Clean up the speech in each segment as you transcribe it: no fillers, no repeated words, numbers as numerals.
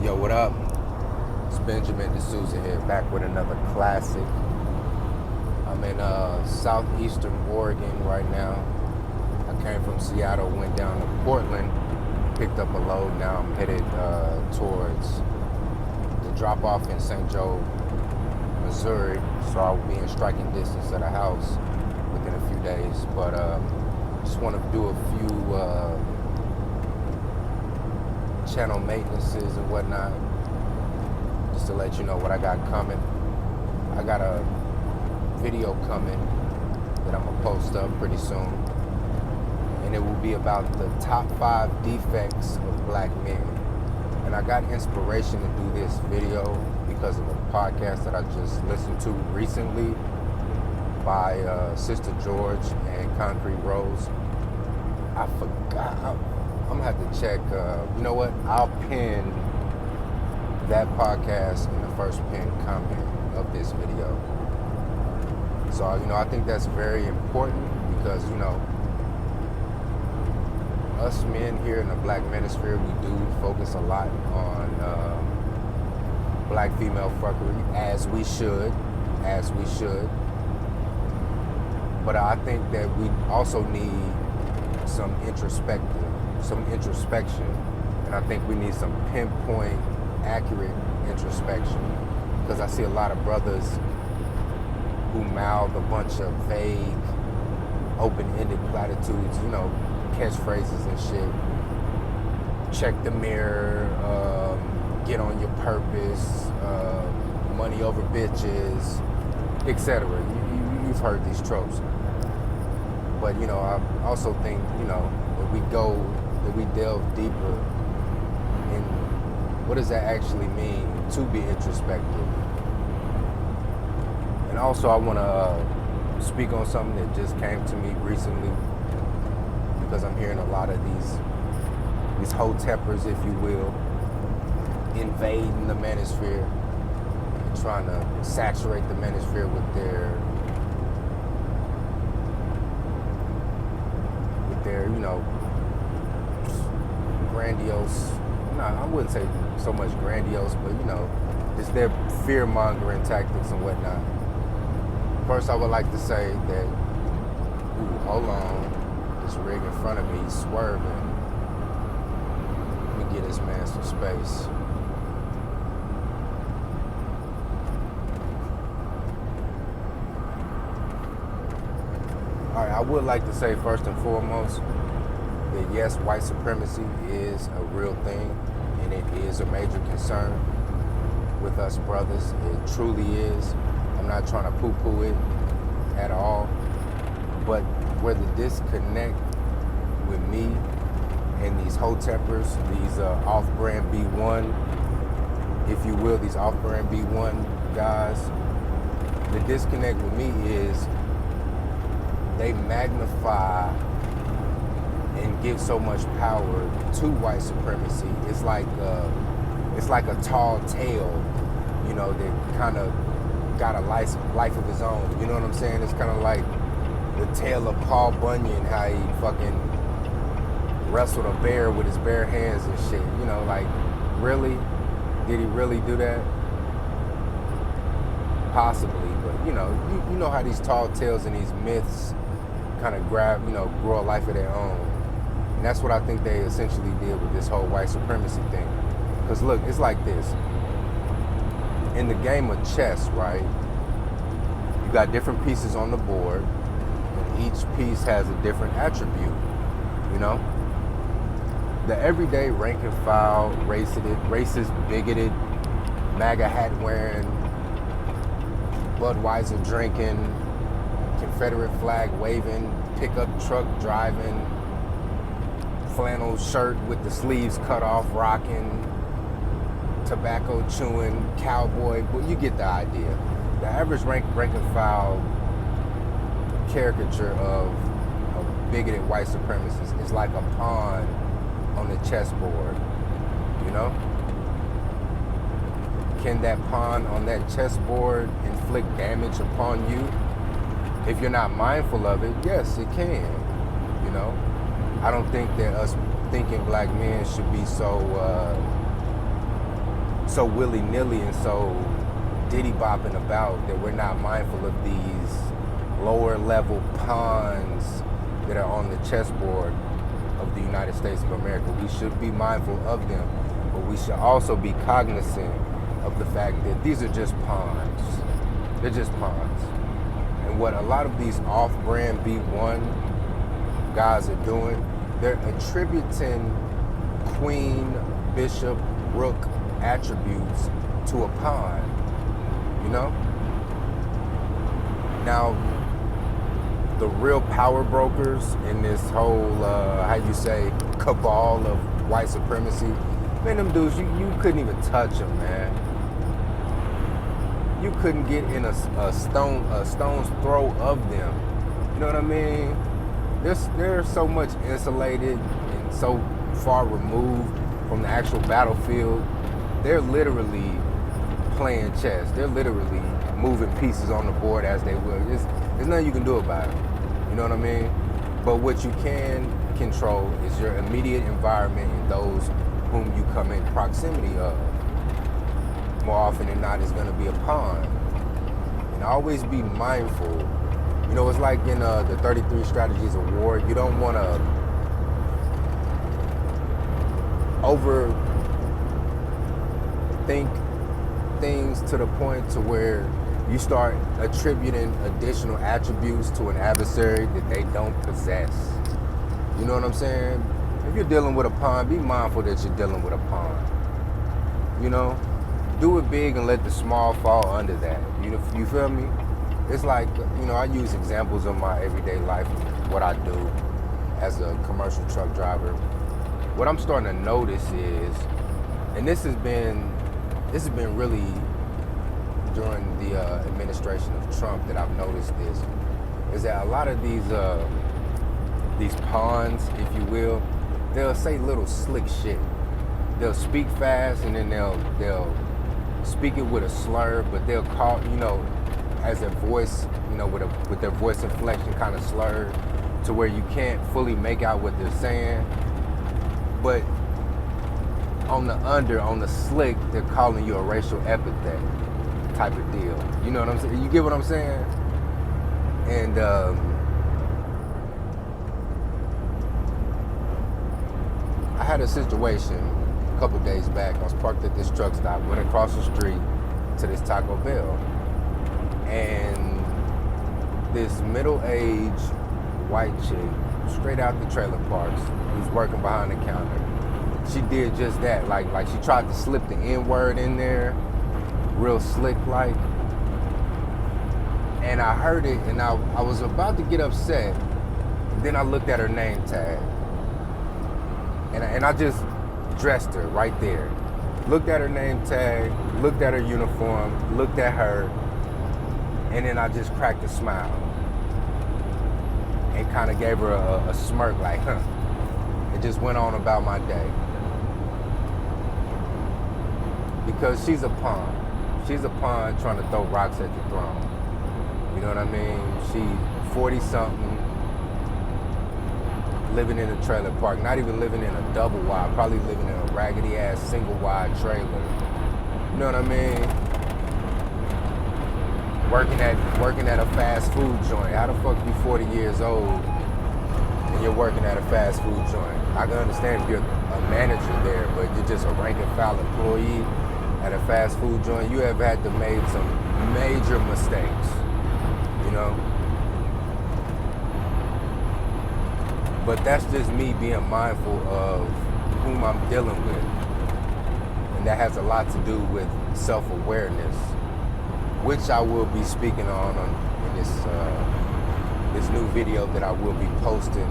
Yo, what up? It's Benjamin D'Souza here, back with another classic. I'm in southeastern Oregon right now. I came from Seattle, went down to Portland, picked up a load. Now I'm headed towards the drop-off in St. Joe, Missouri. So I'll be in striking distance of the house within a few days. But just want to do a few channel maintenances and whatnot, just to let you know what I got coming. I got a video coming that I'm gonna post up pretty soon, and it will be about the top 5 defects of black men. And I got inspiration to do this video because of a podcast that I just listened to recently by Sister George and Concrete Rose. I forgot. I'm gonna have to check. You know what? I'll pin that podcast in the first pinned comment of this video. So, I think that's very important because, us men here in the black manosphere, we do focus a lot on black female fuckery, as we should. But I think that we also need some introspection, and I think we need some pinpoint, accurate introspection, because I see a lot of brothers who mouth a bunch of vague, open-ended platitudes, catchphrases and shit. Check the mirror, get on your purpose, money over bitches, etc. You've heard these tropes. But, I also think, that we delve deeper in what does that actually mean to be introspective. And also I want to speak on something that just came to me recently, because I'm hearing a lot of these hoteppers, if you will, invading the manosphere and trying to saturate the manosphere with their grandiose, I wouldn't say so much grandiose, but just their fear-mongering tactics and whatnot. First, I would like to say that, hold on, this rig in front of me, he's swerving. Let me get this man some space. All right, I would like to say first and foremost that yes, white supremacy is a real thing, and it is a major concern with us brothers. It truly is. I'm not trying to poo-poo it at all, but where the disconnect with me and these hoteppers, these off-brand B1, if you will, these off-brand B1 guys, the disconnect with me is they magnify and give so much power to white supremacy. It's like a tall tale, that kind of got a life of his own. You know what I'm saying? It's kind of like the tale of Paul Bunyan, how he fucking wrestled a bear with his bare hands and shit. Really? Did he really do that? Possibly, but you know how these tall tales and these myths kind of grow a life of their own. And that's what I think they essentially did with this whole white supremacy thing. Because look, it's like this. In the game of chess, right, you got different pieces on the board, and each piece has a different attribute, The everyday rank and file, racist, bigoted, MAGA hat wearing, Budweiser drinking, Confederate flag waving, pickup truck driving, flannel shirt with the sleeves cut off rocking, tobacco chewing, cowboy. Well, you get the idea. The average rank and file caricature of bigoted white supremacists is like a pawn on the chessboard, Can that pawn on that chessboard inflict damage upon you? If you're not mindful of it, yes, it can, I don't think that us thinking black men should be so so willy-nilly and so diddy-bopping about that we're not mindful of these lower level pawns that are on the chessboard of the United States of America. We should be mindful of them, but we should also be cognizant of the fact that these are just pawns. They're just pawns. And what a lot of these off-brand B1 guys are doing, they're attributing queen, bishop, rook attributes to a pawn, you know? Now, the real power brokers in this whole, cabal of white supremacy, man, them dudes, you couldn't even touch them, man. You couldn't get in a stone's throw of them. You know what I mean? They're so much insulated and so far removed from the actual battlefield. They're literally playing chess. They're literally moving pieces on the board as they will. There's nothing you can do about it. You know what I mean? But what you can control is your immediate environment and those whom you come in proximity of. More often than not, it's going to be a pawn. And always be mindful. You know, it's like in the 33 Strategies of War. You don't want to overthink things to the point to where you start attributing additional attributes to an adversary that they don't possess. You know what I'm saying? If you're dealing with a pawn, be mindful that you're dealing with a pawn. You know? Do it big and let the small fall under that. You feel me? It's like, you know, I use examples of my everyday life, what I do as a commercial truck driver. What I'm starting to notice is, and this has been really during the administration of Trump that I've noticed this, is that a lot of these pawns, if you will, they'll say little slick shit. They'll speak fast and then they'll speak it with a slur, but they'll call, you know, as their voice, you know, with their voice inflection kind of slurred to where you can't fully make out what they're saying. But on the slick, they're calling you a racial epithet type of deal. You know what I'm saying? You get what I'm saying? And I had a situation a couple days back. I was parked at this truck stop, went across the street to this Taco Bell, and this middle-aged white chick, straight out the trailer parks, who's working behind the counter, she did just that. Like she tried to slip the N-word in there, real slick like. And I heard it, and I was about to get upset. Then I looked at her name tag, and I just dressed her right there. Looked at her name tag, looked at her uniform, looked at her, and then I just cracked a smile and kind of gave her a smirk like, huh, and just went on about my day. Because she's a pawn. She's a pawn trying to throw rocks at the throne. You know what I mean? She's 40-something, living in a trailer park, not even living in a double wide, probably living in a raggedy-ass single-wide trailer. You know what I mean? Working at a fast food joint. How the fuck you 40 years old and you're working at a fast food joint? I can understand if you're a manager there, but you're just a rank and file employee at a fast food joint. You have had to make some major mistakes, you know? But that's just me being mindful of whom I'm dealing with. And that has a lot to do with self-awareness, which I will be speaking on in this new video that I will be posting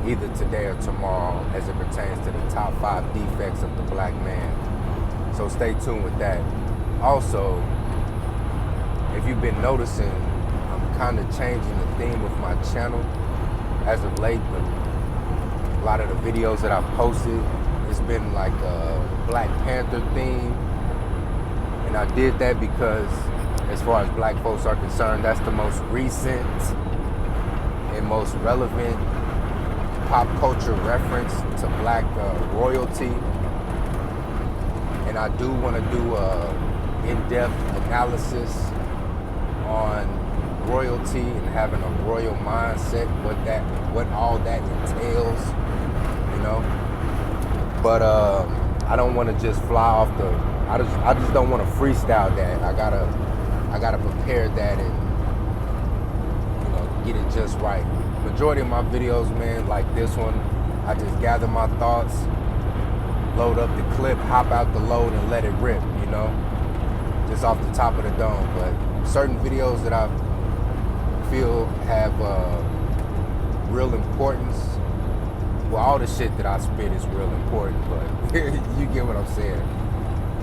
either today or tomorrow as it pertains to the top 5 defects of the black man. So stay tuned with that. Also, if you've been noticing, I'm kind of changing the theme of my channel as of late. But a lot of the videos that I've posted, it's been like a Black Panther theme. And I did that because as far as black folks are concerned, that's the most recent and most relevant pop culture reference to black royalty. And and I do want to do a in-depth analysis on royalty and having a royal mindset, what all that entails, you know. But I don't want to just fly off the. I just don't want to freestyle that. I gotta prepare that and, you know, get it just right. Majority of my videos, man, like this one, I just gather my thoughts, load up the clip, hop out the load, and let it rip, you know, just off the top of the dome. But certain videos that I feel have real importance, well, all the shit that I spit is real important, but you get what I'm saying.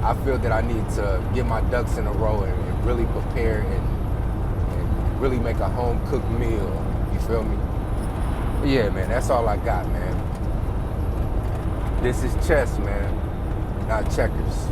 I feel that I need to get my ducks in a row and really prepare and really make a home-cooked meal, you feel me? But yeah, man, that's all I got, man. This is chess, man, not checkers.